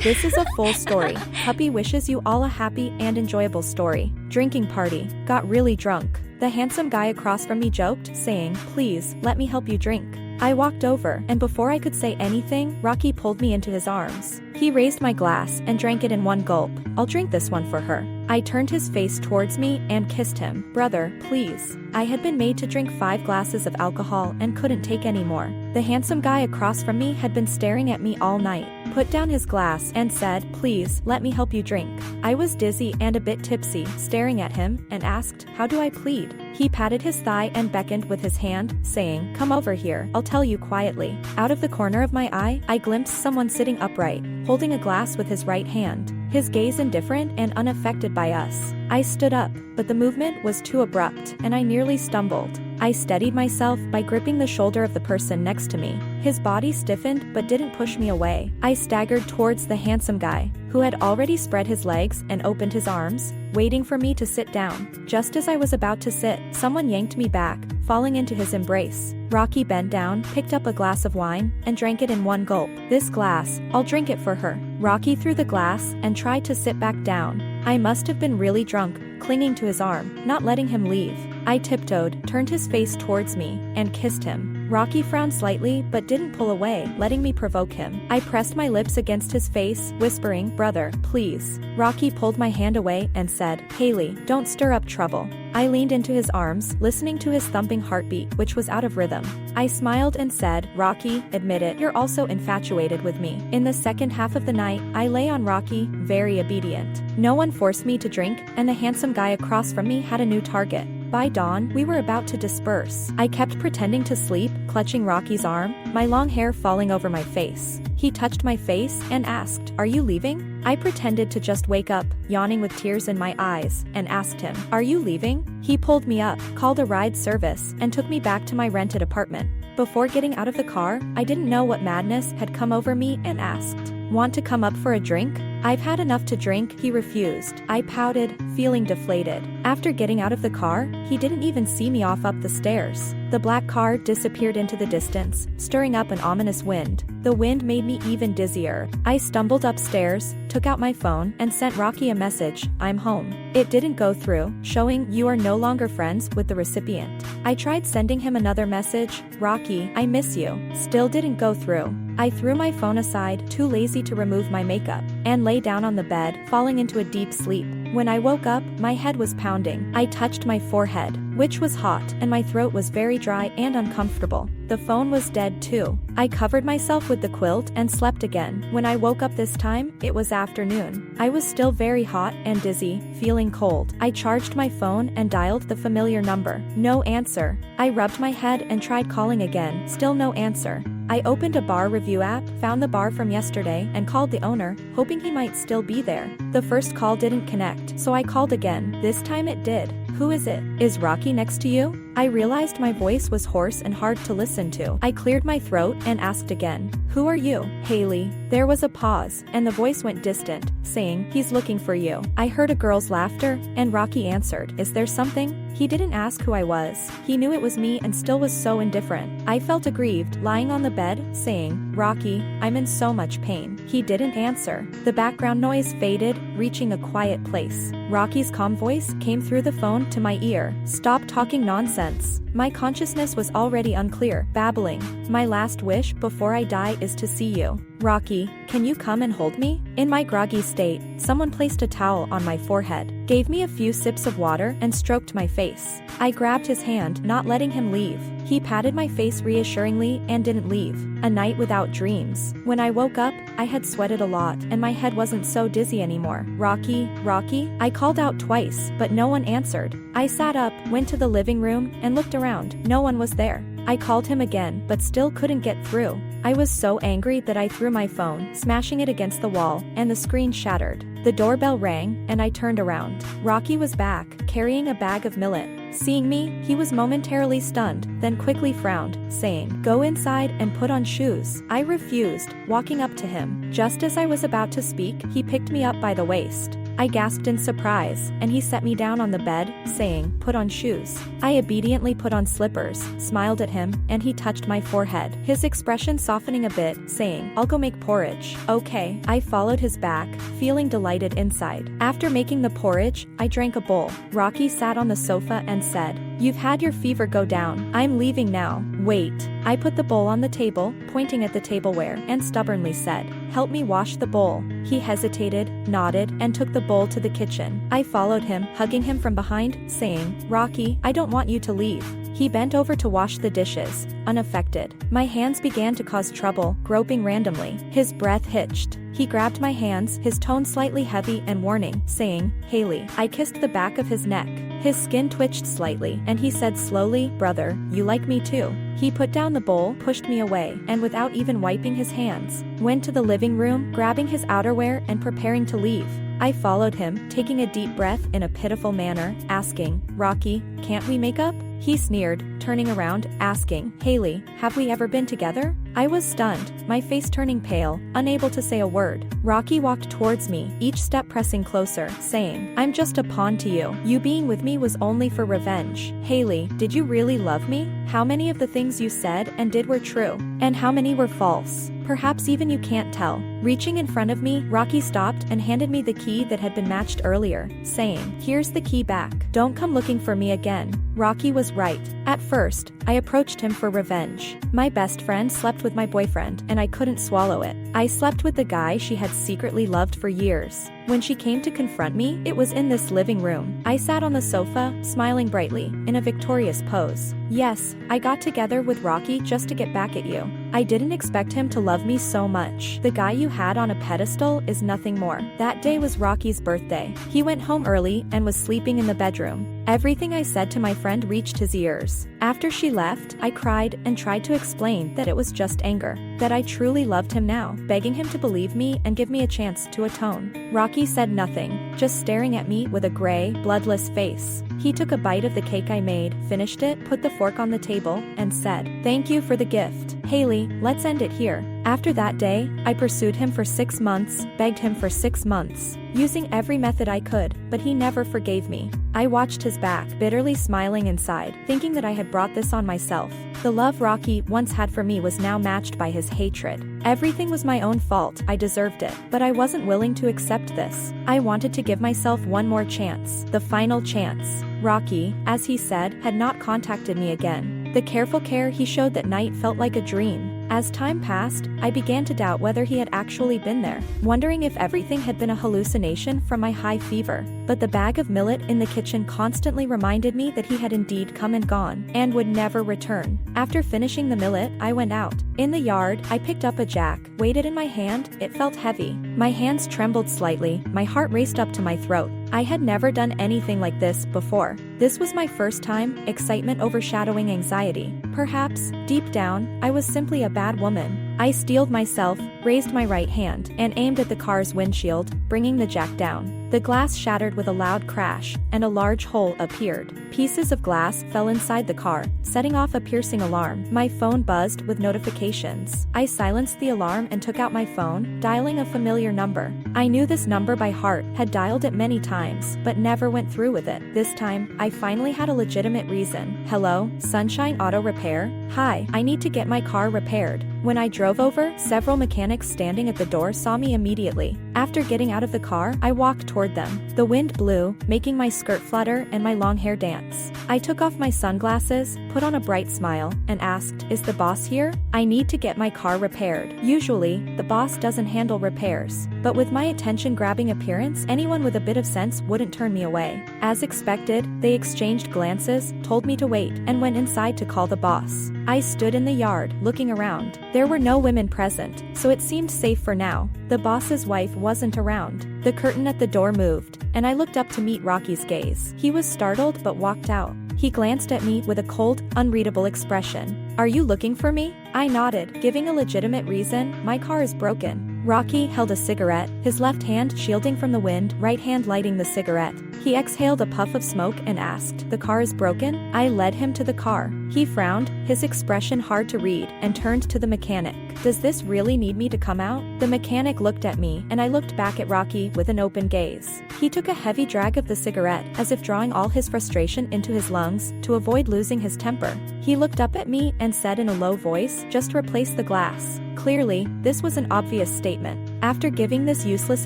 This is a full story. Puppy wishes you all a happy and enjoyable story. Drinking party. Got really drunk. The handsome guy across from me joked, saying, "Please, let me help you drink." I walked over, and before I could say anything, Rockey pulled me into his arms. He raised my glass and drank it in one gulp. "I'll drink this one for her." I turned his face towards me and kissed him. "Brother, please." I had been made to drink 5 glasses of alcohol and couldn't take any more. The handsome guy across from me had been staring at me all night, put down his glass and said, "Please, let me help you drink." I was dizzy and a bit tipsy, staring at him, and asked, "How do I plead?" He patted his thigh and beckoned with his hand, saying, "Come over here, I'll tell you quietly." Out of the corner of my eye, I glimpsed someone sitting upright, holding a glass with his right hand, his gaze indifferent and unaffected by us. I stood up, but the movement was too abrupt, and I nearly stumbled. I steadied myself by gripping the shoulder of the person next to me. His body stiffened but didn't push me away. I staggered towards the handsome guy, who had already spread his legs and opened his arms, waiting for me to sit down. Just as I was about to sit, someone yanked me back, falling into his embrace. Rockey bent down, picked up a glass of wine, and drank it in one gulp. "This glass, I'll drink it for her." Rockey threw the glass and tried to sit back down. I must have been really drunk, clinging to his arm, not letting him leave. I tiptoed, turned his face towards me, and kissed him. Rockey frowned slightly but didn't pull away, letting me provoke him. I pressed my lips against his face, whispering, "Brother, please." Rockey pulled my hand away and said, "Haley, don't stir up trouble." I leaned into his arms, listening to his thumping heartbeat, which was out of rhythm. I smiled and said, "Rockey, admit it, you're also infatuated with me." In the second half of the night, I lay on Rockey, very obedient. No one forced me to drink, and the handsome guy across from me had a new target. By dawn, we were about to disperse. I kept pretending to sleep, clutching Rocky's arm, my long hair falling over my face. He touched my face and asked, "Are you leaving?" I pretended to just wake up, yawning with tears in my eyes, and asked him, "Are you leaving?" He pulled me up, called a ride service, and took me back to my rented apartment. Before getting out of the car, I didn't know what madness had come over me and asked, "Want to come up for a drink?" "I've had enough to drink," he refused. I pouted, feeling deflated. After getting out of the car, he didn't even see me off up the stairs. The black car disappeared into the distance, stirring up an ominous wind. The wind made me even dizzier. I stumbled upstairs, took out my phone, and sent Rockey a message, "I'm home." It didn't go through, showing "You are no longer friends with the recipient." I tried sending him another message, "Rockey, I miss you." Still didn't go through. I threw my phone aside, too lazy to remove my makeup, and lay down on the bed, falling into a deep sleep. When I woke up, my head was pounding. I touched my forehead, which was hot, and my throat was very dry and uncomfortable. The phone was dead too. I covered myself with the quilt and slept again. When I woke up this time, it was afternoon. I was still very hot and dizzy, feeling cold. I charged my phone and dialed the familiar number. No answer. I rubbed my head and tried calling again, still no answer. I opened a bar review app, found the bar from yesterday, and called the owner, hoping he might still be there. The first call didn't connect, so I called again. This time it did. "Who is it? Is Rockey next to you?" I realized my voice was hoarse and hard to listen to. I cleared my throat and asked again, "Who are you?" "Haley." There was a pause, and the voice went distant, saying, "He's looking for you." I heard a girl's laughter, and Rockey answered, "Is there something?" He didn't ask who I was. He knew it was me and still was so indifferent. I felt aggrieved, lying on the bed, saying, "Rockey, I'm in so much pain." He didn't answer. The background noise faded, reaching a quiet place. Rockey's calm voice came through the phone to my ear. "Stop talking nonsense." My consciousness was already unclear, babbling, "My last wish before I die is to see you. Rockey, can you come and hold me?" In my groggy state, someone placed a towel on my forehead, gave me a few sips of water, and stroked my face. I grabbed his hand, not letting him leave. He patted my face reassuringly and didn't leave. A night without dreams. When I woke up, I had sweated a lot, and my head wasn't so dizzy anymore. "Rockey, Rockey?" I called out twice, but no one answered. I sat up, went to the living room, and looked around. No one was there. I called him again, but still couldn't get through. I was so angry that I threw my phone, smashing it against the wall, and the screen shattered. The doorbell rang, and I turned around. Rockey was back, carrying a bag of millet. Seeing me, he was momentarily stunned, then quickly frowned, saying, "Go inside and put on shoes." I refused, walking up to him. Just as I was about to speak, he picked me up by the waist. I gasped in surprise, and he set me down on the bed, saying, "Put on shoes." I obediently put on slippers, smiled at him, and he touched my forehead, his expression softening a bit, saying, "I'll go make porridge." "Okay." I followed his back, feeling delighted inside. After making the porridge, I drank a bowl. Rocky sat on the sofa and said, "You've had your fever go down. I'm leaving now." "Wait." I put the bowl on the table, pointing at the tableware, and stubbornly said, "Help me wash the bowl." He hesitated, nodded, and took the bowl to the kitchen. I followed him, hugging him from behind, saying, "Rocky, I don't want you to leave." He bent over to wash the dishes, unaffected. My hands began to cause trouble, groping randomly. His breath hitched. He grabbed my hands, his tone slightly heavy and warning, saying, "Haley." I kissed the back of his neck. His skin twitched slightly, and he said slowly, "Brother, you like me too." He put down the bowl, pushed me away, and without even wiping his hands, went to the living room, grabbing his outerwear and preparing to leave. I followed him, taking a deep breath in a pitiful manner, asking, "Rocky, can't we make up?" He sneered, turning around, asking, "Haley, have we ever been together?" I was stunned, my face turning pale, unable to say a word. Rocky walked towards me, each step pressing closer, saying, "I'm just a pawn to you. You being with me was only for revenge." "Haley, did you really love me? How many of the things you said and did were true? And how many were false? Perhaps even you can't tell." Reaching in front of me, Rocky stopped and handed me the key that had been matched earlier, saying, "Here's the key back. Don't come looking for me again." Rocky was right. At first, I approached him for revenge. My best friend slept with my boyfriend, and I couldn't swallow it. I slept with the guy she had secretly loved for years. When she came to confront me, it was in this living room. I sat on the sofa, smiling brightly, in a victorious pose. "Yes, I got together with Rocky just to get back at you. I didn't expect him to love me so much. The guy you had on a pedestal is nothing more." That day was Rocky's birthday. He went home early and was sleeping in the bedroom. Everything I said to my friend reached his ears. After she left, I cried and tried to explain that it was just anger, that I truly loved him now, begging him to believe me and give me a chance to atone. Rocky said nothing, just staring at me with a gray, bloodless face. He took a bite of the cake I made, finished it, put the fork on the table, and said, "Thank you for the gift. Haley, let's end it here." After that day, I pursued him for 6 months, begged him for 6 months, using every method I could, but he never forgave me. I watched his back, bitterly smiling inside, thinking that I had brought this on myself. The love Rocky once had for me was now matched by his hatred. Everything was my own fault, I deserved it, but I wasn't willing to accept this. I wanted to give myself one more chance, the final chance. Rocky, as he said, had not contacted me again. The careful care he showed that night felt like a dream. As time passed, I began to doubt whether he had actually been there, wondering if everything had been a hallucination from my high fever. But the bag of millet in the kitchen constantly reminded me that he had indeed come and gone, and would never return. After finishing the millet, I went out. In the yard, I picked up a jack, weighed it in my hand, it felt heavy. My hands trembled slightly, my heart raced up to my throat. I had never done anything like this before. This was my first time, excitement overshadowing anxiety. Perhaps, deep down, I was simply a bad woman. I steeled myself, raised my right hand, and aimed at the car's windshield, bringing the jack down. The glass shattered with a loud crash, and a large hole appeared. Pieces of glass fell inside the car, setting off a piercing alarm. My phone buzzed with notifications. I silenced the alarm and took out my phone, dialing a familiar number. I knew this number by heart, had dialed it many times, but never went through with it. This time, I finally had a legitimate reason. "Hello, Sunshine Auto Repair? Hi, I need to get my car repaired." When I drove over, several mechanics standing at the door saw me immediately. After getting out of the car, I walked toward them. The wind blew, making my skirt flutter and my long hair dance. I took off my sunglasses, put on a bright smile, and asked, "Is the boss here? I need to get my car repaired." Usually, the boss doesn't handle repairs, but with my attention-grabbing appearance, anyone with a bit of sense wouldn't turn me away. As expected, they exchanged glances, told me to wait, and went inside to call the boss. I stood in the yard, looking around. There were no women present, so it seemed safe for now. The boss's wife wasn't around. The curtain at the door moved, and I looked up to meet Rocky's gaze. He was startled but walked out. He glanced at me with a cold, unreadable expression. "Are you looking for me?" I nodded, giving a legitimate reason. "My car is broken." Rocky held a cigarette, his left hand shielding from the wind, right hand lighting the cigarette. He exhaled a puff of smoke and asked, "The car is broken?" I led him to the car. He frowned, his expression hard to read, and turned to the mechanic. "Does this really need me to come out?" The mechanic looked at me, and I looked back at Rockey with an open gaze. He took a heavy drag of the cigarette, as if drawing all his frustration into his lungs, to avoid losing his temper. He looked up at me and said in a low voice, "Just replace the glass." Clearly, this was an obvious statement. After giving this useless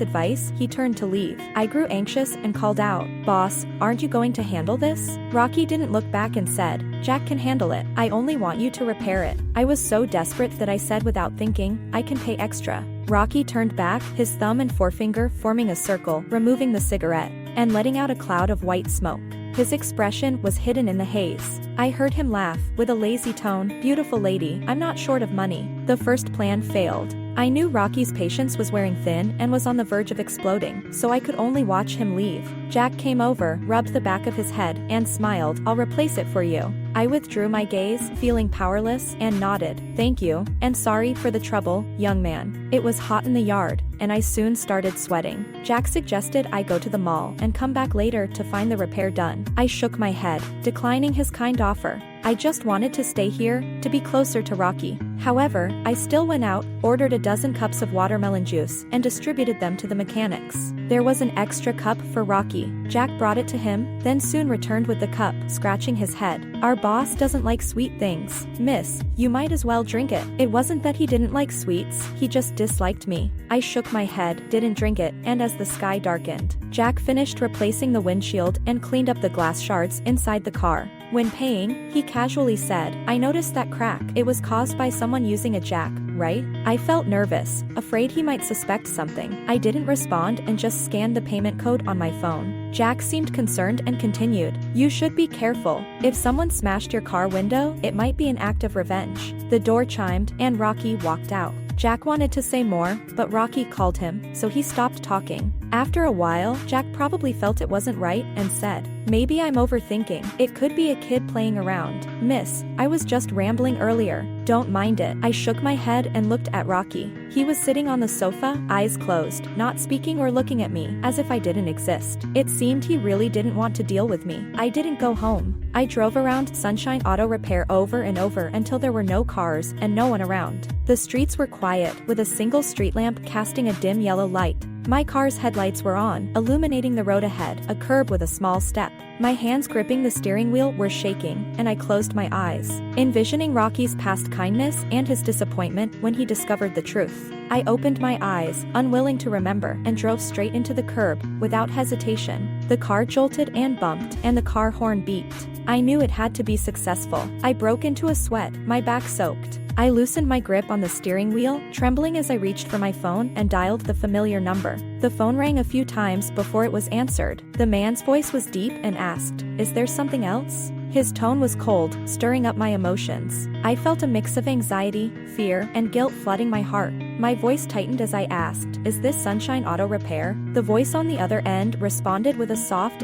advice, he turned to leave. I grew anxious and called out, "Boss, aren't you going to handle this?" Rockey didn't look back and said, "Jack can handle it. I only want you to repair it." I was so desperate that I said without thinking, "I can pay extra." Rockey turned back, his thumb and forefinger forming a circle, removing the cigarette, and letting out a cloud of white smoke. His expression was hidden in the haze. I heard him laugh, with a lazy tone, "Beautiful lady, I'm not short of money." The first plan failed. I knew Rockey's patience was wearing thin and was on the verge of exploding, so I could only watch him leave. Jack came over, rubbed the back of his head, and smiled, "I'll replace it for you." I withdrew my gaze, feeling powerless, and nodded, "Thank you, and sorry for the trouble, young man." It was hot in the yard, and I soon started sweating. Jack suggested I go to the mall and come back later to find the repair done. I shook my head, declining his kind offer. I just wanted to stay here, to be closer to Rockey. However, I still went out, ordered a dozen cups of watermelon juice, and distributed them to the mechanics. There was an extra cup for Rockey. Jack brought it to him, then soon returned with the cup, scratching his head. "Our boss doesn't like sweet things. Miss, you might as well drink it." It wasn't that he didn't like sweets, he just disliked me. I shook my head, didn't drink it, and as the sky darkened, Jack finished replacing the windshield and cleaned up the glass shards inside the car. When paying, he casually said, "I noticed that crack. It was caused by someone using a jack, right?" I felt nervous, afraid he might suspect something. I didn't respond and just scanned the payment code on my phone. Jack seemed concerned and continued, "You should be careful. If someone smashed your car window, it might be an act of revenge." The door chimed, and Rockey walked out. Jack wanted to say more, but Rockey called him, so he stopped talking. After a while, Jack probably felt it wasn't right and said, "Maybe I'm overthinking. It could be a kid playing around." "Miss, I was just rambling earlier. Don't mind it." I shook my head and looked at Rockey. He was sitting on the sofa, eyes closed, not speaking or looking at me, as if I didn't exist. It seemed he really didn't want to deal with me. I didn't go home. I drove around Sunshine Auto Repair over and over until there were no cars and no one around. The streets were quiet, with a single street lamp casting a dim yellow light. My car's headlights were on, illuminating the road ahead, a curb with a small step. My hands gripping the steering wheel were shaking, and I closed my eyes, envisioning Rockey's past kindness and his disappointment when he discovered the truth. I opened my eyes, unwilling to remember, and drove straight into the curb, without hesitation. The car jolted and bumped, and the car horn beeped. I knew it had to be successful. I broke into a sweat, my back soaked. I loosened my grip on the steering wheel, trembling as I reached for my phone and dialed the familiar number. The phone rang a few times before it was answered. The man's voice was deep and asked, "Is there something else?" His tone was cold, stirring up my emotions. I felt a mix of anxiety, fear, and guilt flooding my heart. My voice tightened as I asked, "Is this Sunshine Auto Repair?" The voice on the other end responded with a soft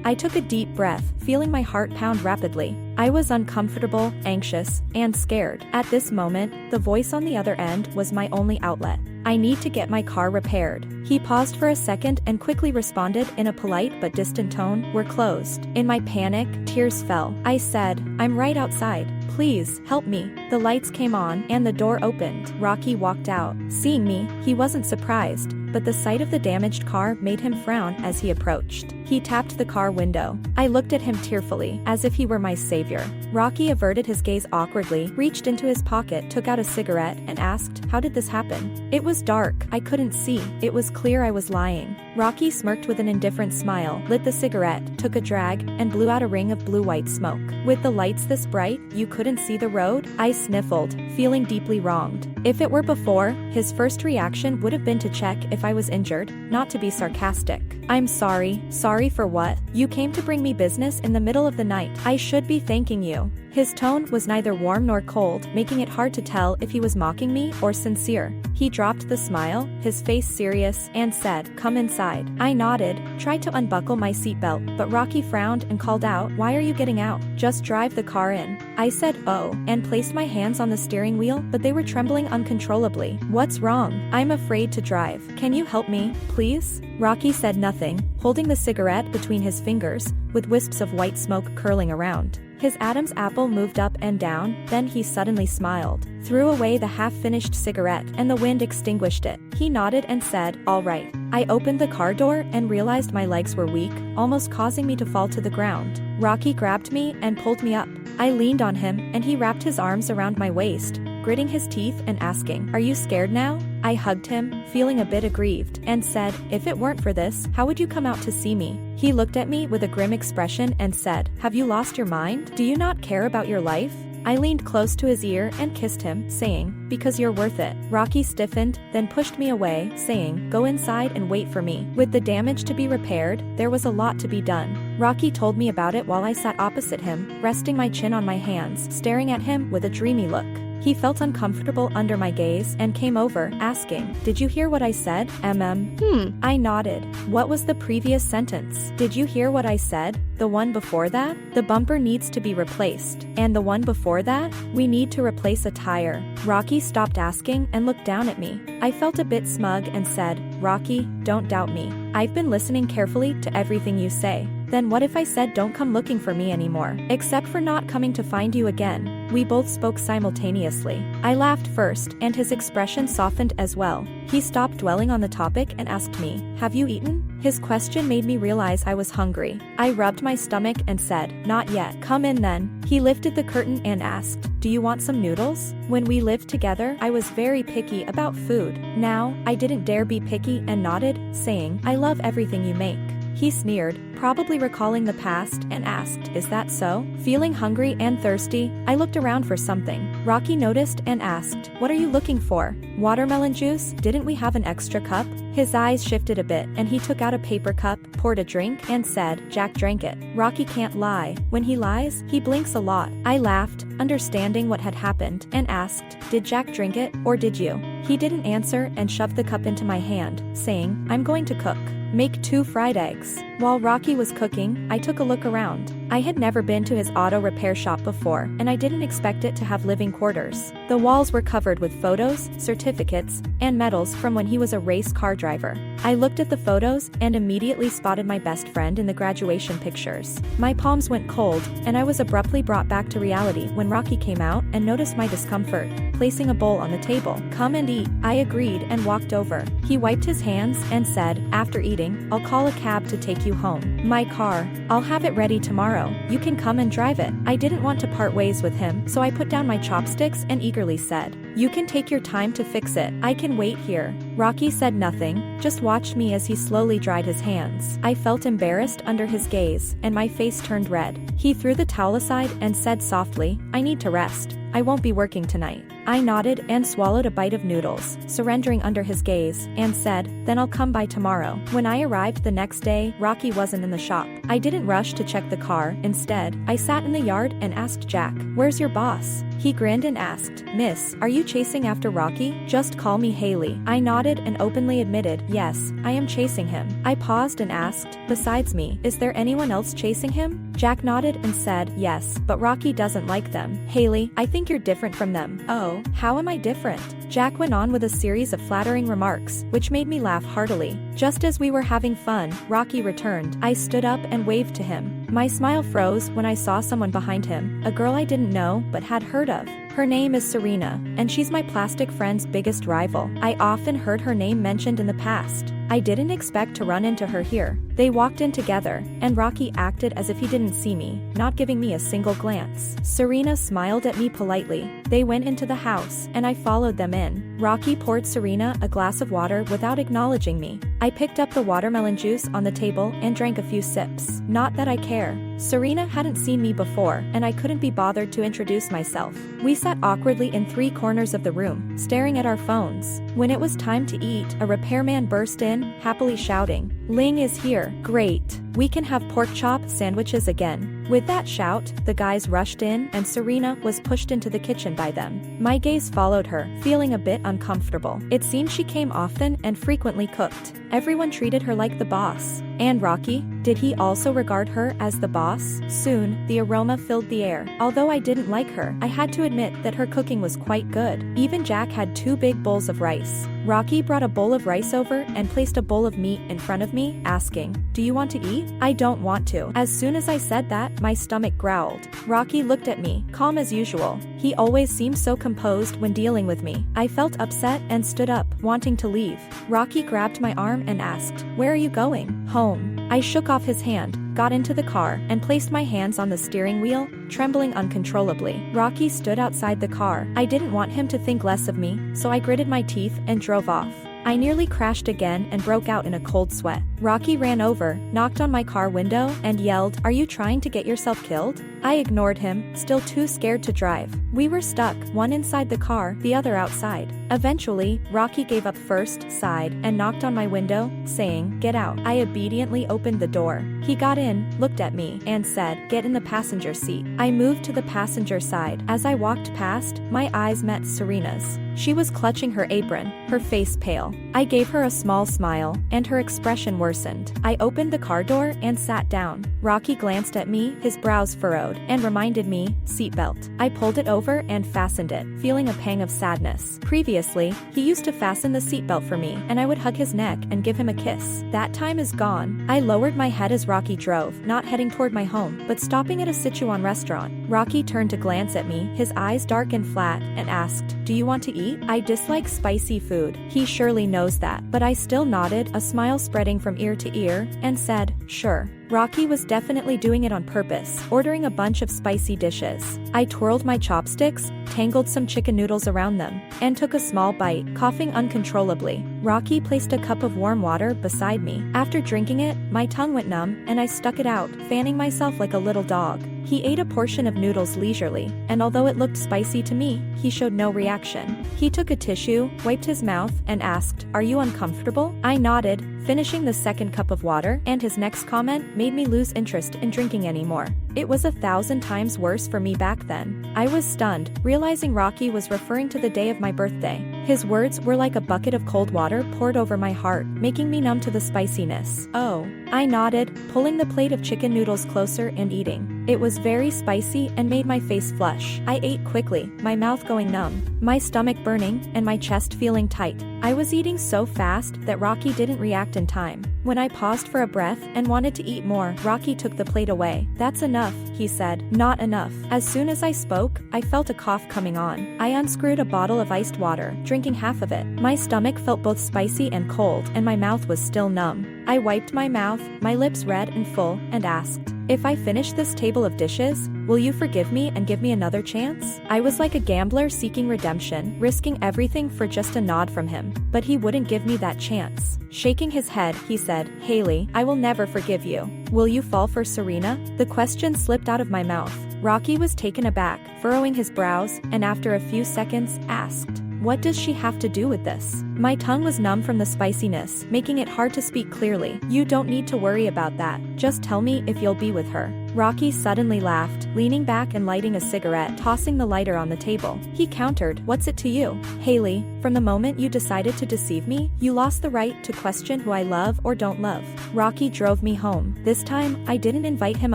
I took a deep breath, feeling my heart pound rapidly. I was uncomfortable, anxious, and scared. At this moment, the voice on the other end was my only outlet. "I need to get my car repaired." He paused for a second and quickly responded in a polite but distant tone, "We're closed." In my panic, tears fell. I said, "I'm right outside. Please, help me." The lights came on, and the door opened. Rockey walked out. Seeing me, he wasn't surprised, but the sight of the damaged car made him frown as he approached. He tapped the car window. I looked at him tearfully, as if he were my savior. Rockey averted his gaze awkwardly, reached into his pocket, took out a cigarette, and asked, "How did this happen?" "It was dark. I couldn't see. It was clear I was lying." Rockey smirked with an indifferent smile, lit the cigarette, took a drag, and blew out a ring of blue-white smoke. "With the lights this bright, you couldn't see the road?" I sniffled, feeling deeply wronged. If it were before, his first reaction would have been to check if I was injured, not to be sarcastic. "I'm sorry." "Sorry for what? You came to bring me business in the middle of the night. I should be thanking you." His tone was neither warm nor cold, making it hard to tell if he was mocking me or sincere. He dropped the smile, his face serious, and said, "Come inside." I nodded, tried to unbuckle my seatbelt, but Rockey frowned and called out, "Why are you getting out? Just drive the car in." I said, oh, and placed my hands on the steering wheel, but they were trembling uncontrollably. What's wrong? I'm afraid to drive. Can you help me, please? Rockey said nothing, holding the cigarette between his fingers, with wisps of white smoke curling around. His Adam's apple moved up and down, then he suddenly smiled, threw away the half-finished cigarette, and the wind extinguished it. He nodded and said, all right. I opened the car door and realized my legs were weak, almost causing me to fall to the ground. Rockey grabbed me and pulled me up. I leaned on him, and he wrapped his arms around my waist, gritting his teeth and asking, are you scared now? I hugged him, feeling a bit aggrieved, and said, if it weren't for this, how would you come out to see me? He looked at me with a grim expression and said, have you lost your mind? Do you not care about your life? I leaned close to his ear and kissed him, saying, because you're worth it. Rockey stiffened, then pushed me away, saying, go inside and wait for me. With the damage to be repaired, there was a lot to be done. Rockey told me about it while I sat opposite him, resting my chin on my hands, staring at him with a dreamy look. He felt uncomfortable under my gaze and came over, asking, did you hear what I said, I nodded. What was the previous sentence? Did you hear what I said? The one before that? The bumper needs to be replaced. And the one before that? We need to replace a tire. Rockey stopped asking and looked down at me. I felt a bit smug and said, Rockey, don't doubt me. I've been listening carefully to everything you say. Then what if I said don't come looking for me anymore, except for not coming to find you again? We both spoke simultaneously. I laughed first, and his expression softened as well. He stopped dwelling on the topic and asked me, have you eaten? His question made me realize I was hungry. I rubbed my stomach and said, not yet. Come in then. He lifted the curtain and asked, do you want some noodles? When we lived together, I was very picky about food. Now, I didn't dare be picky and nodded, saying, I love everything you make. He sneered, probably recalling the past, and asked, is that so? Feeling hungry and thirsty, I looked around for something. Rockey noticed and asked, what are you looking for? Watermelon juice? Didn't we have an extra cup? His eyes shifted a bit, and he took out a paper cup, poured a drink, and said, Jack drank it. Rockey can't lie. When he lies, he blinks a lot. I laughed, understanding what had happened, and asked, did Jack drink it, or did you? He didn't answer and shoved the cup into my hand, saying, I'm going to cook. Make 2 fried eggs. While Rockey was cooking, I took a look around. I had never been to his auto repair shop before, and I didn't expect it to have living quarters. The walls were covered with photos, certificates, and medals from when he was a race car driver. I looked at the photos and immediately spotted my best friend in the graduation pictures. My palms went cold, and I was abruptly brought back to reality when Rockey came out and noticed my discomfort, placing a bowl on the table. Come and eat. I agreed and walked over. He wiped his hands and said, after eating, I'll call a cab to take you home. My car. I'll have it ready tomorrow. You can come and drive it. I didn't want to part ways with him, so I put down my chopsticks and eagerly said, you can take your time to fix it. I can wait here. Rockey said nothing, just watched me as he slowly dried his hands. I felt embarrassed under his gaze, and my face turned red. He threw the towel aside and said softly, I need to rest. I won't be working tonight. I nodded and swallowed a bite of noodles, surrendering under his gaze, and said, then I'll come by tomorrow. When I arrived the next day, Rockey wasn't in the shop. I didn't rush to check the car. Instead, I sat in the yard and asked Jack, where's your boss? He grinned and asked, Miss, are you chasing after Rockey? Just call me Haley. I nodded and openly admitted, yes, I am chasing him. I paused and asked, besides me, is there anyone else chasing him? Jack nodded and said, yes, but Rockey doesn't like them. Haley, I think you're different from them. Oh, how am I different? Jack went on with a series of flattering remarks, which made me laugh heartily. Just as we were having fun, Rockey returned. I stood up and waved to him. My smile froze when I saw someone behind him, a girl I didn't know but had heard of. Her name is Serena, and she's my plastic friend's biggest rival. I often heard her name mentioned in the past. I didn't expect to run into her here. They walked in together, and Rockey acted as if he didn't see me, not giving me a single glance. Serena smiled at me politely. They went into the house, and I followed them in. Rockey poured Serena a glass of water without acknowledging me. I picked up the watermelon juice on the table and drank a few sips. Not that I care. Serena hadn't seen me before, and I couldn't be bothered to introduce myself. We sat awkwardly in 3 corners of the room, staring at our phones. When it was time to eat, a repairman burst in, happily shouting, Ling is here. Great. We can have pork chop sandwiches again." With that shout, the guys rushed in and Serena was pushed into the kitchen by them. My gaze followed her, feeling a bit uncomfortable. It seemed she came often and frequently cooked. Everyone treated her like the boss. And Rockey? Did he also regard her as the boss? Soon, the aroma filled the air. Although I didn't like her, I had to admit that her cooking was quite good. Even Jack had 2 big bowls of rice. Rockey brought a bowl of rice over and placed a bowl of meat in front of me, asking, "Do you want to eat?" "I don't want to." As soon as I said that, my stomach growled. Rockey looked at me, calm as usual. He always seemed so composed when dealing with me. I felt upset and stood up, wanting to leave. Rockey grabbed my arm and asked, "Where are you going?" "Home." I shook off his hand, got into the car, and placed my hands on the steering wheel, trembling uncontrollably. Rockey stood outside the car. I didn't want him to think less of me, so I gritted my teeth and drove off. I nearly crashed again and broke out in a cold sweat. Rockey ran over, knocked on my car window, and yelled, "Are you trying to get yourself killed?" I ignored him, still too scared to drive. We were stuck, one inside the car, the other outside. Eventually, Rockey gave up first, sighed, and knocked on my window, saying, "Get out." I obediently opened the door. He got in, looked at me, and said, "Get in the passenger seat." I moved to the passenger side. As I walked past, my eyes met Serena's. She was clutching her apron, her face pale. I gave her a small smile, and her expression worsened. I opened the car door and sat down. Rockey glanced at me, his brows furrowed, and reminded me, "Seatbelt." I pulled it over and fastened it, feeling a pang of sadness. Previously, he used to fasten the seatbelt for me, and I would hug his neck and give him a kiss. That time is gone. I lowered my head as Rockey drove, not heading toward my home, but stopping at a Sichuan restaurant. Rockey turned to glance at me, his eyes dark and flat, and asked, "Do you want to eat?" I dislike spicy food. He surely knows that, but I still nodded, a smile spreading from ear to ear, and said, "Sure." Rockey was definitely doing it on purpose, ordering a bunch of spicy dishes. I twirled my chopsticks, tangled some chicken noodles around them, and took a small bite, coughing uncontrollably. Rockey placed a cup of warm water beside me. After drinking it, my tongue went numb, and I stuck it out, fanning myself like a little dog. He ate a portion of noodles leisurely, and although it looked spicy to me, he showed no reaction. He took a tissue, wiped his mouth, and asked, "Are you uncomfortable?" I nodded, finishing the second cup of water, and his next comment made me lose interest in drinking anymore. It was 1,000 times worse for me back then. I was stunned, realizing Rockey was referring to the day of my birthday. His words were like a bucket of cold water poured over my heart, making me numb to the spiciness. "Oh." I nodded, pulling the plate of chicken noodles closer and eating. It was very spicy and made my face flush. I ate quickly, my mouth going numb, my stomach burning, and my chest feeling tight. I was eating so fast that Rockey didn't react in time. When I paused for a breath and wanted to eat more, Rockey took the plate away. "That's enough," he said. "Not enough." As soon as I spoke, I felt a cough coming on. I unscrewed a bottle of iced water, drinking half of it. My stomach felt both spicy and cold, and my mouth was still numb. I wiped my mouth, my lips red and full, and asked, "If I finish this table of dishes, will you forgive me and give me another chance?" I was like a gambler seeking redemption, risking everything for just a nod from him. But he wouldn't give me that chance. Shaking his head, he said, "Haley, I will never forgive you. Will you fall for Serena?" The question slipped out of my mouth. Rockey was taken aback, furrowing his brows, and after a few seconds, asked, "What does she have to do with this?" My tongue was numb from the spiciness, making it hard to speak clearly. "You don't need to worry about that. Just tell me if you'll be with her." Rockey suddenly laughed, leaning back and lighting a cigarette, tossing the lighter on the table. He countered, "What's it to you? Haley, from the moment you decided to deceive me, you lost the right to question who I love or don't love." Rockey drove me home. This time, I didn't invite him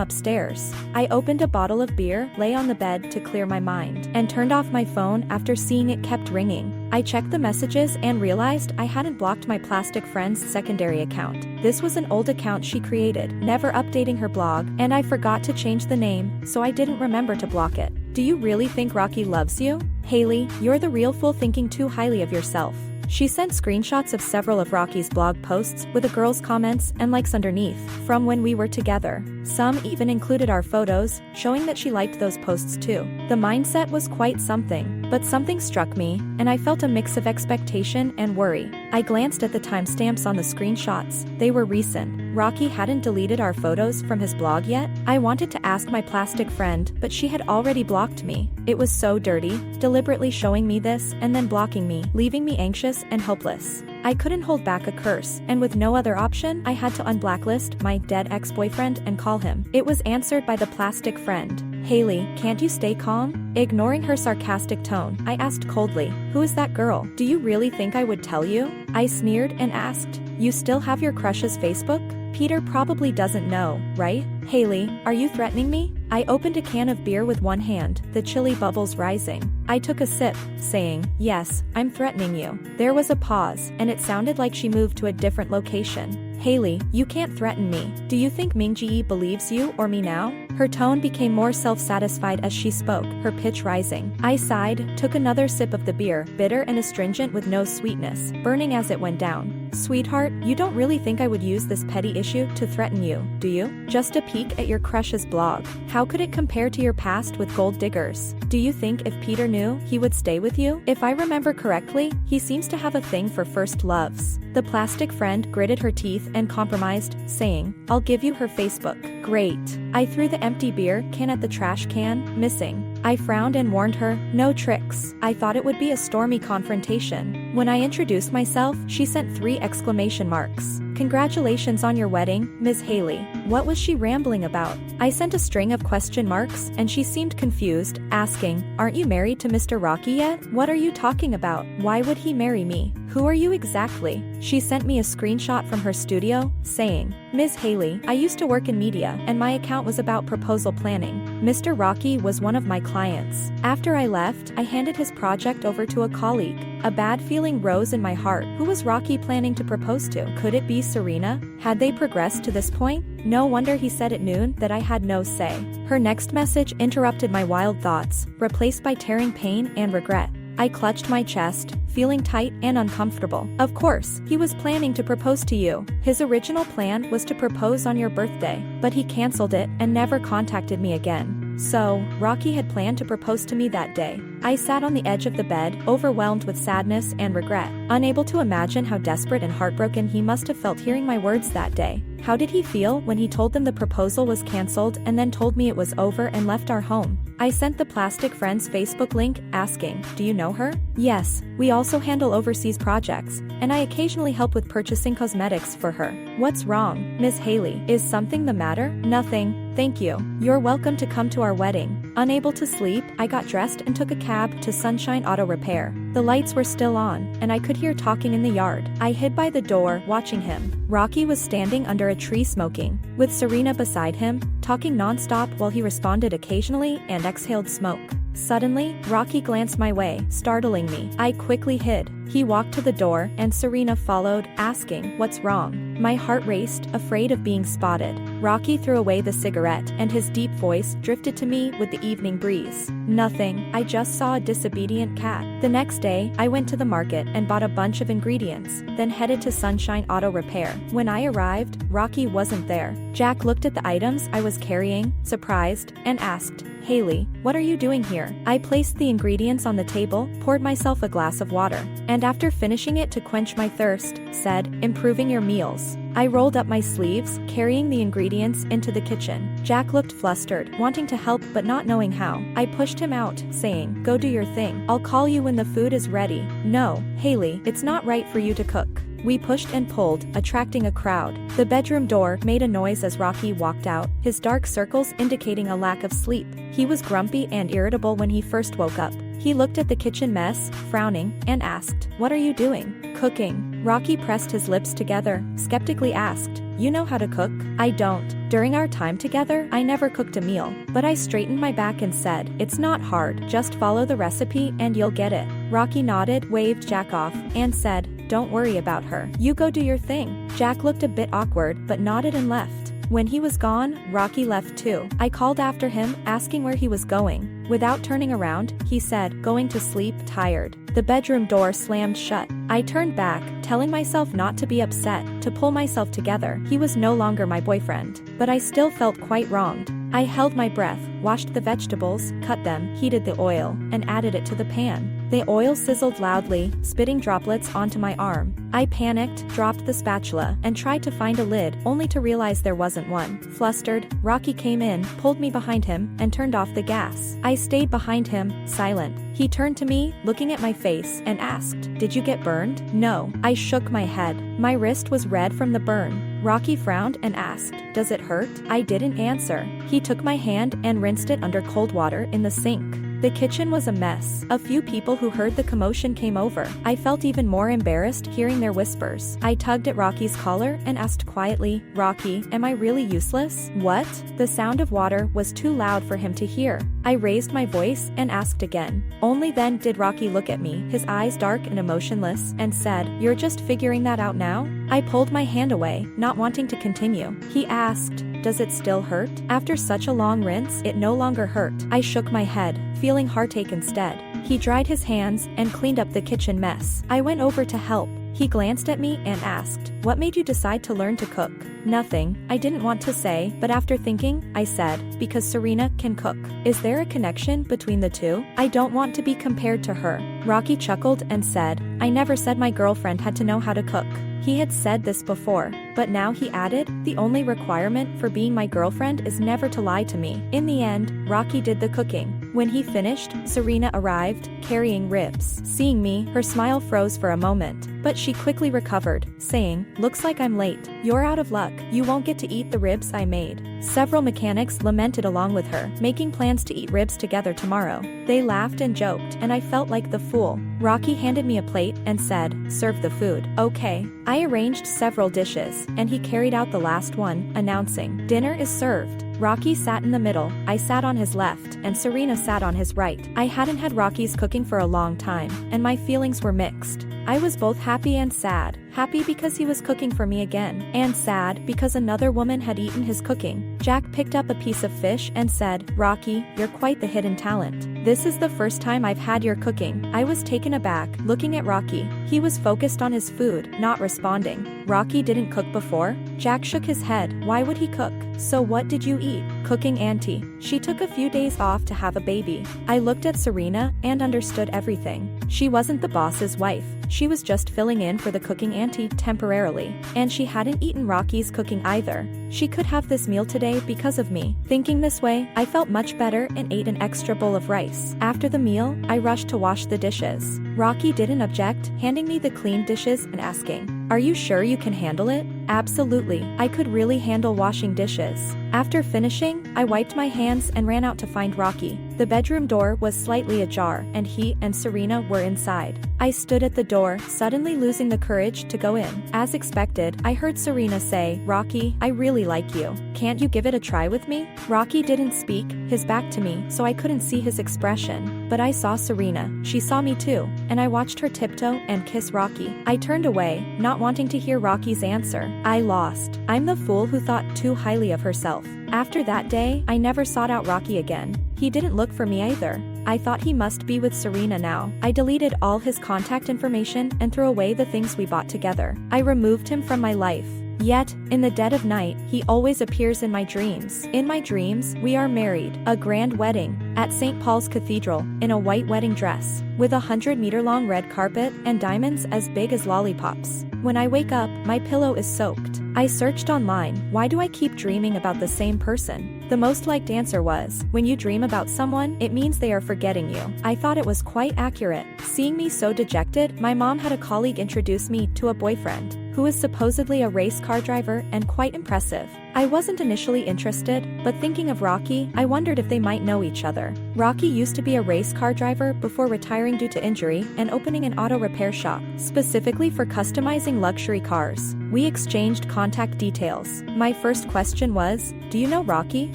upstairs. I opened a bottle of beer, lay on the bed to clear my mind, and turned off my phone after seeing it kept ringing. I checked the messages and realized I hadn't blocked my plastic friend's secondary account. This was an old account she created, never updating her blog, and I forgot to change the name, so I didn't remember to block it. "Do you really think Rockey loves you? Haley, you're the real fool thinking too highly of yourself." She sent screenshots of several of Rockey's blog posts with a girl's comments and likes underneath, from when we were together. Some even included our photos, showing that she liked those posts too. The mindset was quite something, but something struck me, and I felt a mix of expectation and worry. I glanced at the timestamps on the screenshots. They were recent. Rockey hadn't deleted our photos from his blog yet. I wanted to ask my plastic friend, but she had already blocked me. It was so dirty, deliberately showing me this and then blocking me, leaving me anxious and helpless. I couldn't hold back a curse, and with no other option, I had to unblacklist my dead ex-boyfriend and call him. It was answered by the plastic friend. Haley, can't you stay calm? Ignoring her sarcastic tone, I asked coldly, who is that girl? Do you really think I would tell you? I sneered and asked, you still have your crush's Facebook? Peter probably doesn't know, right? Haley, are you threatening me? I opened a can of beer with one hand, the chilly bubbles rising. I took a sip, saying, yes, I'm threatening you. There was a pause, and it sounded like she moved to a different location. Haley, you can't threaten me. Do you think Mingji believes you or me now? Her tone became more self-satisfied as she spoke, her pitch rising. I sighed, took another sip of the beer, bitter and astringent with no sweetness, burning as it went down. Sweetheart, you don't really think I would use this petty issue to threaten you, do you? Just a peek at your crush's blog. How could it compare to your past with gold diggers? Do you think if Peter knew, he would stay with you? If I remember correctly, he seems to have a thing for first loves. The plastic friend gritted her teeth and compromised, saying, I'll give you her Facebook. Great. I threw the empty beer can at the trash can, missing. I frowned and warned her, no tricks. I thought it would be a stormy confrontation. When I introduced myself, she sent 3 exclamation marks. Congratulations on your wedding, Ms. Haley. What was she rambling about? I sent a string of question marks, and she seemed confused, asking, aren't you married to Mr. Rockey yet? What are you talking about? Why would he marry me? Who are you exactly? She sent me a screenshot from her studio, saying, Ms. Haley, I used to work in media, and my account was about proposal planning. Mr. Rockey was one of my clients. After I left, I handed his project over to a colleague. A bad feeling rose in my heart. Who was Rockey planning to propose to? Could it be Serena? Had they progressed to this point? No wonder he said at noon that I had no say. Her next message interrupted my wild thoughts, replaced by tearing pain and regret. I clutched my chest, feeling tight and uncomfortable. Of course, he was planning to propose to you. His original plan was to propose on your birthday, but he canceled it and never contacted me again. So, Rockey had planned to propose to me that day. I sat on the edge of the bed, overwhelmed with sadness and regret, unable to imagine how desperate and heartbroken he must have felt hearing my words that day. How did he feel when he told them the proposal was canceled and then told me it was over and left our home? I sent the plastic friend's Facebook link, asking, do you know her? Yes, we also handle overseas projects, and I occasionally help with purchasing cosmetics for her. What's wrong, Ms. Haley? Is something the matter? Nothing, thank you. You're welcome to come to our wedding. Unable to sleep, I got dressed and took a cab to Sunshine Auto Repair. The lights were still on, and I could hear talking in the yard. I hid by the door, watching him. Rockey was standing under a tree smoking, with Serena beside him, talking nonstop while he responded occasionally and exhaled smoke. Suddenly, Rockey glanced my way, startling me. I quickly hid. He walked to the door, and Serena followed, asking, what's wrong? My heart raced, afraid of being spotted. Rockey threw away the cigarette, and his deep voice drifted to me with the evening breeze. Nothing, I just saw a disobedient cat. The next day, I went to the market and bought a bunch of ingredients, then headed to Sunshine Auto Repair. When I arrived, Rockey wasn't there. Jack looked at the items I was carrying, surprised, and asked, Haley, what are you doing here? I placed the ingredients on the table, poured myself a glass of water, and after finishing it to quench my thirst, said, improving your meals. I rolled up my sleeves, carrying the ingredients into the kitchen. Jack looked flustered, wanting to help but not knowing how. I pushed him out, saying, go do your thing. I'll call you when the food is ready. No, Haley, it's not right for you to cook. We pushed and pulled, attracting a crowd. The bedroom door made a noise as Rockey walked out, his dark circles indicating a lack of sleep. He was grumpy and irritable when he first woke up. He looked at the kitchen mess, frowning, and asked, what are you doing? Cooking. Rockey pressed his lips together, skeptically asked, you know how to cook? I don't. During our time together, I never cooked a meal. But I straightened my back and said, it's not hard, just follow the recipe and you'll get it. Rockey nodded, waved Jack off, and said, don't worry about her. You go do your thing. Jack looked a bit awkward, but nodded and left. When he was gone, Rockey left too. I called after him, asking where he was going. Without turning around, he said, going to sleep, tired. The bedroom door slammed shut. I turned back, telling myself not to be upset, to pull myself together. He was no longer my boyfriend. But I still felt quite wronged. I held my breath, washed the vegetables, cut them, heated the oil, and added it to the pan. The oil sizzled loudly, spitting droplets onto my arm. I panicked, dropped the spatula, and tried to find a lid, only to realize there wasn't one. Flustered, Rockey came in, pulled me behind him, and turned off the gas. I stayed behind him, silent. He turned to me, looking at my face, and asked, "Did you get burned?" "No." I shook my head. My wrist was red from the burn. Rockey frowned and asked, "Does it hurt?" I didn't answer. He took my hand and rinsed it under cold water in the sink. The kitchen was a mess. A few people who heard the commotion came over. I felt even more embarrassed hearing their whispers. I tugged at Rocky's collar and asked quietly, "Rockey, am I really useless?" "What?" The sound of water was too loud for him to hear. I raised my voice and asked again. Only then did Rockey look at me, his eyes dark and emotionless, and said, "You're just figuring that out now?" I pulled my hand away, not wanting to continue. He asked, "Does it still hurt?" After such a long rinse, it no longer hurt. I shook my head, feeling heartache instead. He dried his hands and cleaned up the kitchen mess. I went over to help. He glanced at me and asked, "What made you decide to learn to cook?" "Nothing," I didn't want to say, but after thinking, I said, "Because Serena can cook." "Is there a connection between the two?" "I don't want to be compared to her." Rockey chuckled and said, "I never said my girlfriend had to know how to cook." He had said this before, but now he added, "The only requirement for being my girlfriend is never to lie to me." In the end, Rockey did the cooking. When he finished, Serena arrived, carrying ribs. Seeing me, her smile froze for a moment, but she quickly recovered, saying, "Looks like I'm late. You're out of luck. You won't get to eat the ribs I made." Several mechanics lamented along with her, making plans to eat ribs together tomorrow. They laughed and joked, and I felt like the fool. Rockey handed me a plate and said, "Serve the food." "Okay." I arranged several dishes, and he carried out the last one, announcing, "Dinner is served." Rockey sat in the middle, I sat on his left, and Serena sat on his right. I hadn't had Rockey's cooking for a long time, and my feelings were mixed. I was both happy and sad. Happy because he was cooking for me again, and sad because another woman had eaten his cooking. Jack picked up a piece of fish and said, "Rockey, you're quite the hidden talent. This is the first time I've had your cooking." I was taken aback, looking at Rockey. He was focused on his food, not responding. "Rockey didn't cook before?" Jack shook his head. "Why would he cook?" "So what did you eat?" "Cooking auntie. She took a few days off to have a baby." I looked at Serena and understood everything. She wasn't the boss's wife. She was just filling in for the cooking auntie temporarily. And she hadn't eaten Rockey's cooking either. She could have this meal today because of me. Thinking this way, I felt much better and ate an extra bowl of rice. After the meal, I rushed to wash the dishes. Rockey didn't object, handing me the clean dishes and asking, "Are you sure you can handle it?" Absolutely. I could really handle washing dishes. After finishing, I wiped my hands and ran out to find Rockey. The bedroom door was slightly ajar, and he and Serena were inside. I stood at the door, suddenly losing the courage to go in. As expected, I heard Serena say, "Rockey, I really like you. Can't you give it a try with me?" Rockey didn't speak, his back to me, so I couldn't see his expression. But I saw Serena. She saw me too, and I watched her tiptoe and kiss Rockey. I turned away, not wanting to hear Rockey's answer. I lost. I'm the fool who thought too highly of herself. After that day, I never sought out Rockey again. He didn't look for me either. I thought he must be with Serena now. I deleted all his contact information and threw away the things we bought together. I removed him from my life. Yet, in the dead of night, he always appears in my dreams. In my dreams, we are married, a grand wedding, at St. Paul's Cathedral, in a white wedding dress, with a 100-meter-long red carpet and diamonds as big as lollipops. When I wake up, my pillow is soaked. I searched online, why do I keep dreaming about the same person? The most liked answer was, when you dream about someone, it means they are forgetting you. I thought it was quite accurate. Seeing me so dejected, my mom had a colleague introduce me to a boyfriend, who is supposedly a race car driver and quite impressive. I wasn't initially interested, but thinking of Rockey, I wondered if they might know each other. Rockey used to be a race car driver before retiring due to injury and opening an auto repair shop, specifically for customizing luxury cars. We exchanged contact details. My first question was, "Do you know Rockey,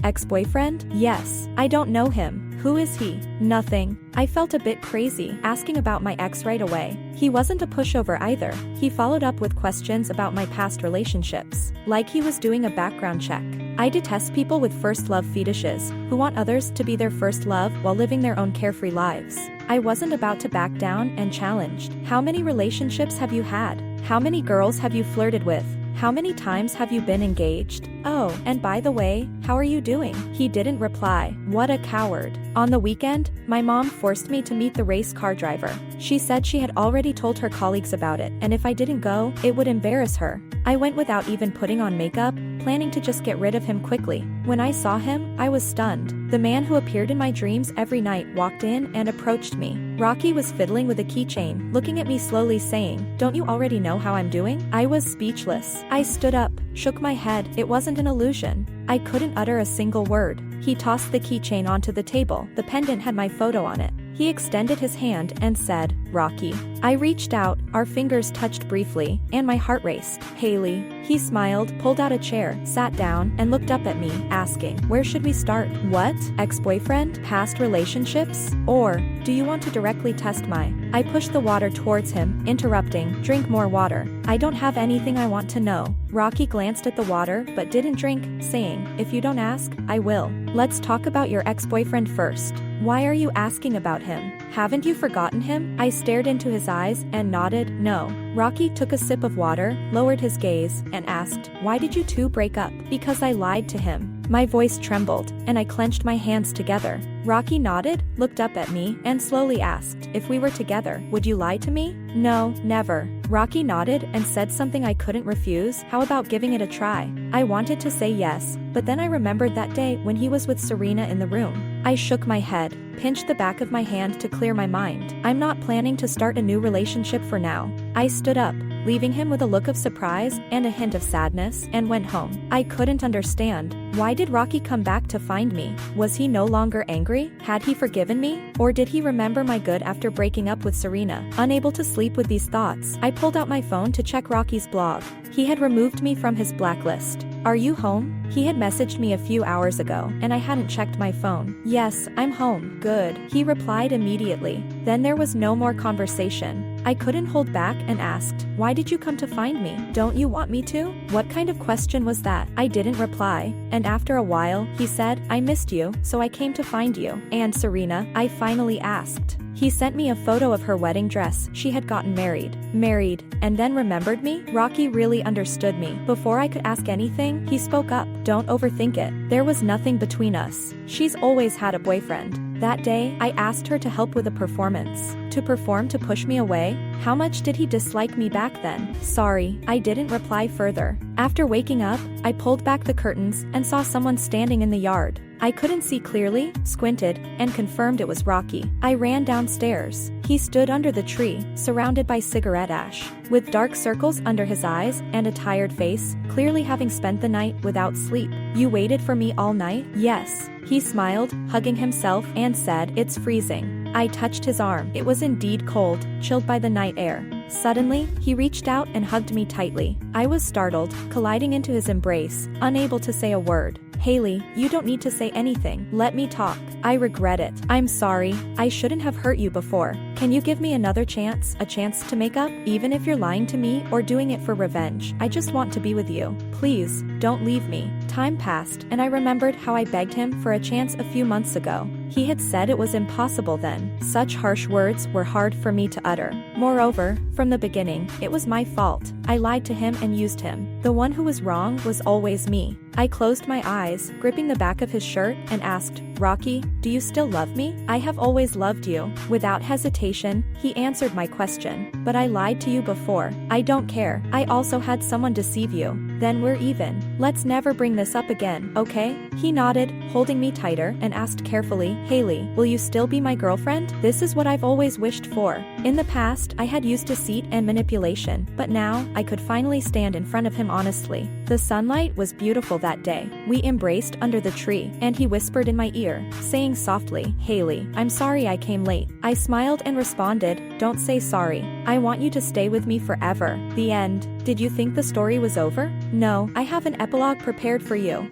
ex-boyfriend?" "Yes." "I don't know him. Who is he?" "Nothing." I felt a bit crazy, asking about my ex right away. He wasn't a pushover either. He followed up with questions about my past relationships, like he was doing a background check. I detest people with first love fetishes, who want others to be their first love while living their own carefree lives. I wasn't about to back down and challenged. "How many relationships have you had? How many girls have you flirted with? How many times have you been engaged? Oh, and by the way, how are you doing?" He didn't reply. What a coward. On the weekend, my mom forced me to meet the race car driver. She said she had already told her colleagues about it, and if I didn't go, it would embarrass her. I went without even putting on makeup, planning to just get rid of him quickly. When I saw him, I was stunned. The man who appeared in my dreams every night walked in and approached me. Rockey was fiddling with a keychain, looking at me slowly saying, "Don't you already know how I'm doing?" I was speechless. I stood up, shook my head. It wasn't an illusion. I couldn't utter a single word. He tossed the keychain onto the table. The pendant had my photo on it. He extended his hand and said, "Rockey." I reached out, our fingers touched briefly, and my heart raced. "Haley." He smiled, pulled out a chair, sat down, and looked up at me, asking, "Where should we start? What? Ex-boyfriend? Past relationships? Or do you want to directly test my?" I pushed the water towards him, interrupting, "Drink more water. I don't have anything I want to know." Rockey glanced at the water, but didn't drink, saying, "If you don't ask, I will. Let's talk about your ex-boyfriend first. Why are you asking about him? Haven't you forgotten him?" I stared into his eyes and nodded, "No." Rockey took a sip of water, lowered his gaze, and asked, "Why did you two break up?" "Because I lied to him." My voice trembled, and I clenched my hands together. Rockey nodded, looked up at me, and slowly asked, "If we were together, would you lie to me?" "No, never." Rockey nodded and said something I couldn't refuse. "How about giving it a try?" I wanted to say yes, but then I remembered that day when he was with Serena in the room. I shook my head, pinched the back of my hand to clear my mind. "I'm not planning to start a new relationship for now." I stood up, leaving him with a look of surprise and a hint of sadness, and went home. I couldn't understand. Why did Rockey come back to find me? Was he no longer angry? Had he forgiven me? Or did he remember my good after breaking up with Serena? Unable to sleep with these thoughts, I pulled out my phone to check Rockey's blog. He had removed me from his blacklist. "Are you home?" He had messaged me a few hours ago, and I hadn't checked my phone. "Yes, I'm home." "Good," he replied immediately. Then there was no more conversation. I couldn't hold back and asked, "Why did you come to find me? Don't you want me to?" What kind of question was that? I didn't reply, and after a while, he said, "I missed you, so I came to find you." "And Serena?" I finally asked. He sent me a photo of her wedding dress. She had gotten married. And then remembered me? Rockey really understood me. Before I could ask anything, he spoke up. "Don't overthink it. There was nothing between us. She's always had a boyfriend." That day, I asked her to help with a performance. To perform to push me away? How much did he dislike me back then? Sorry, I didn't reply further. After waking up, I pulled back the curtains and saw someone standing in the yard. I couldn't see clearly, squinted, and confirmed it was Rockey. I ran downstairs. He stood under the tree, surrounded by cigarette ash, with dark circles under his eyes and a tired face, clearly having spent the night without sleep. "You waited for me all night?" "Yes." He smiled, hugging himself, and said, "It's freezing." I touched his arm. It was indeed cold, chilled by the night air. Suddenly, he reached out and hugged me tightly. I was startled, colliding into his embrace, unable to say a word. "Haley, you don't need to say anything. Let me talk. I regret it. I'm sorry. I shouldn't have hurt you before. Can you give me another chance? A chance to make up? Even if you're lying to me or doing it for revenge. I just want to be with you. Please, don't leave me." Time passed, and I remembered how I begged him for a chance a few months ago. He had said it was impossible then. Such harsh words were hard for me to utter. Moreover, from the beginning, it was my fault. I lied to him and used him. The one who was wrong was always me. I closed my eyes, gripping the back of his shirt, and asked, "Rockey, do you still love me?" "I have always loved you." Without hesitation, he answered my question. "But I lied to you before." "I don't care. I also had someone deceive you." "Then we're even. Let's never bring this up again, okay?" He nodded, holding me tighter, and asked carefully, "Haley, will you still be my girlfriend? This is what I've always wished for." In the past, I had used deceit and manipulation, but now, I could finally stand in front of him honestly. The sunlight was beautiful that day. We embraced under the tree, and he whispered in my ear, saying softly, "Haley, I'm sorry I came late." I smiled and responded, "Don't say sorry. I want you to stay with me forever." The end. Did you think the story was over? No, I have an epilogue prepared for you.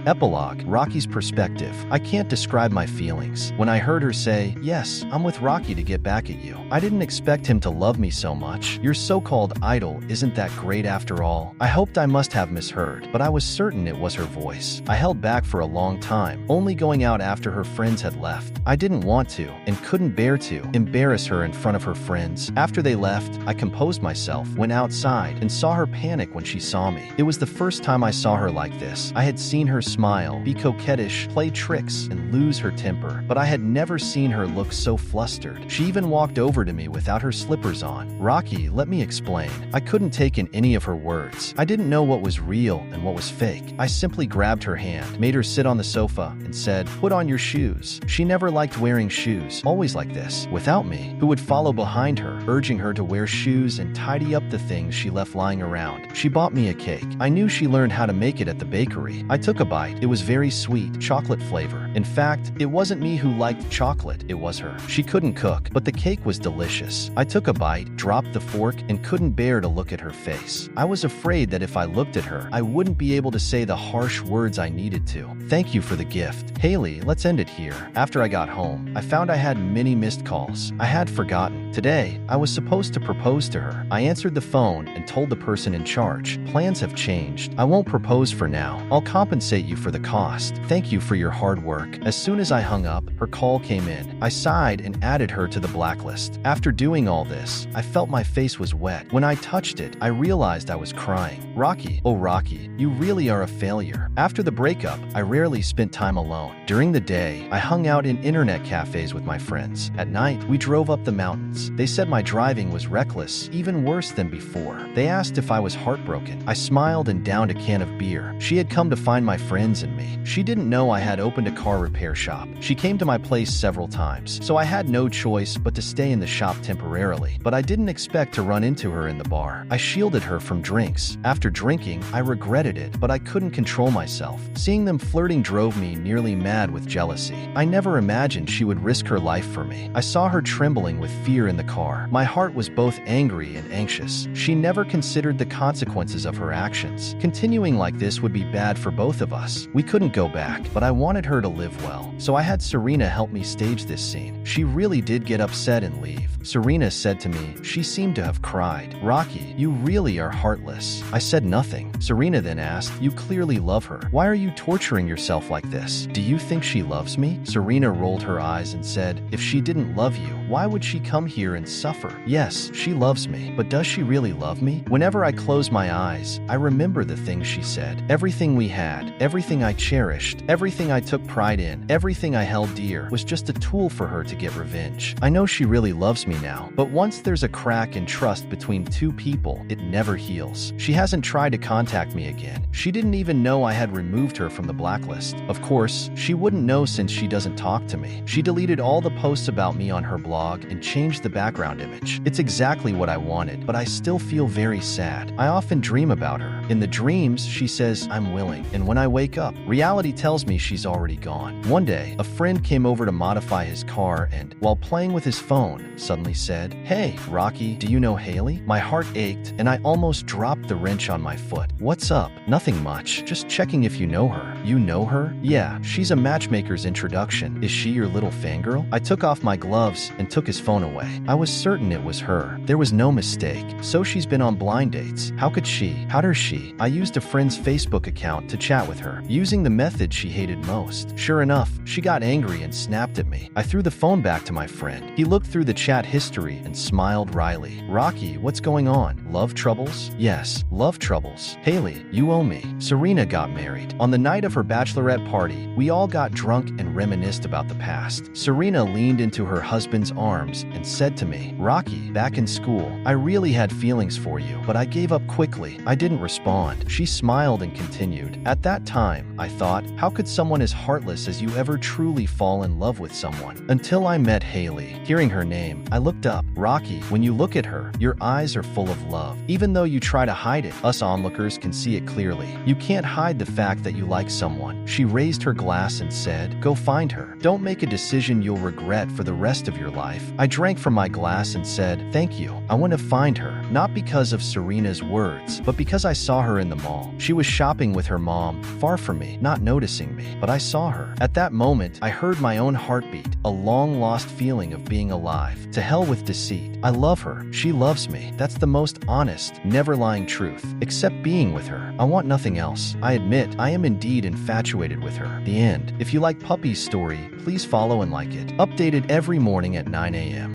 Epilogue, Rockey's perspective. I can't describe my feelings. When I heard her say, "Yes, I'm with Rockey to get back at you," I didn't expect him to love me so much. Your so-called idol isn't that great after all. I hoped I must have misheard, but I was certain it was her voice. I held back for a long time, only going out after her friends had left. I didn't want to, and couldn't bear to, embarrass her in front of her friends. After they left, I composed myself, went outside, and saw her panic when she saw me. It was the first time I saw her like this. I had seen her smile, be coquettish, play tricks, and lose her temper, but I had never seen her look so flustered. She even walked over to me without her slippers on. "Rocky, let me explain." I couldn't take in any of her words. I didn't know what was real and what was fake. I simply grabbed her hand, made her sit on the sofa, and said, "Put on your shoes." She never liked wearing shoes, always like this, without me, who would follow behind her, urging her to wear shoes and tidy up the things she left lying around. She bought me a cake. I knew she learned how to make it at the bakery. I took a bite. It was very sweet, chocolate flavor. In fact, it wasn't me who liked chocolate, it was her. She couldn't cook, but the cake was delicious. I took a bite, dropped the fork, and couldn't bear to look at her face. I was afraid that if I looked at her, I wouldn't be able to say the harsh words I needed to. "Thank you for the gift. Haley, let's end it here." After I got home, I found I had many missed calls. I had forgotten. Today, I was supposed to propose to her. I answered the phone and told the person in charge, "Plans have changed. I won't propose for now. I'll compensate you for the cost. Thank you for your hard work." As soon as I hung up, her call came in. I sighed and added her to the blacklist. After doing all this, I felt my face was wet. When I touched it, I realized I was crying. "Rocky, oh Rocky, you really are a failure." After the breakup, I rarely spent time alone. During the day, I hung out in internet cafes with my friends. At night, we drove up the mountains. They said my driving was reckless, even worse than before. They asked if I was heartbroken. I smiled and downed a can of beer. She had come to find my friends and me. She didn't know I had opened a car repair shop. She came to my place several times, so I had no choice but to stay in the shop temporarily. But I didn't expect to run into her in the bar. I shielded her from drinks. After drinking, I regretted it, but I couldn't control myself. Seeing them flirting drove me nearly mad with jealousy. I never imagined she would risk her life for me. I saw her trembling with fear in the car. My heart was both angry and anxious. She never considered the consequences of her actions. Continuing like this would be bad for both of us. We couldn't go back, but I wanted her to live well. So I had Serena help me stage this scene. She really did get upset and leave. Serena said to me, she seemed to have cried, "Rocky, you really are heartless." I said nothing. Serena then asked, "You clearly love her. Why are you torturing yourself like this? Do you think she loves me?" Serena rolled her eyes and said, "If she didn't love you, why would she come here and suffer?" "Yes, she loves me, but does she really love me?" Whenever I close my eyes, I remember the things she said. Everything we had, everything I cherished, everything I took pride in, everything I held dear was just a tool for her to get revenge. I know she really loves me now, but once there's a crack in trust between two people, it never heals. She hasn't tried to contact me again. She didn't even know I had removed her from the blacklist. Of course, she wouldn't know since she doesn't talk to me. She deleted all the posts about me on her blog and changed the background image. It's exactly what I wanted, but I still feel very sad. I often dream about her. In the dreams, she says, "I'm willing," and when I wake up, reality tells me she's already gone. One day, a friend came over to modify his car and, while playing with his phone, suddenly said, "Hey, Rocky, do you know Haley?" My heart ached, and I almost dropped the wrench on my foot. "What's up?" "Nothing much. Just checking if you know her." "You know her?" "Yeah, she's a matchmaker's introduction. Is she your little fangirl?" I took off my gloves and took his phone away. I was certain it was her. There was no mistake. So she's been on blind dates. How could she? How does she? I used a friend's Facebook account to chat with her, using the method she hated most. Sure enough, she got angry and snapped at me. I threw the phone back to my friend. He looked through the chat history and smiled wryly. "Rocky, what's going on? Love troubles?" "Yes, love troubles. Haley, you owe me." Serena got married. On the night of her bachelorette party, we all got drunk and reminisced about the past. Serena leaned into her husband's arms and said to me, "Rocky, back in school, I really had feelings for you, but I gave up quickly. I didn't respond." She smiled and continued, "At that time, I thought, how could someone as heartless as you ever truly fall in love with someone? Until I met Haley." Hearing her name, I looked up. "Rocky, when you look at her, your eyes are full of love. Even though you try to hide it, us onlookers can see it clearly. You can't hide the fact that you like someone." She raised her glass and said, "Go find her. Don't make a decision you'll regret for the rest of your life." I drank from my glass and said, "Thank you. I want to find her, not because of Serena's words, but because I saw her in the mall. She was shopping with her mom, far from me, not noticing me, but I saw her. At that moment, I heard my own heartbeat, a long-lost feeling of being alive. To hell with deceit. I love her. She loves me. That's the most honest, never-lying truth. Except being with her. I want nothing else. I admit, I am indeed infatuated with her." The end. If you like Puppy's story, please follow and like it. Updated every morning at 9 a.m.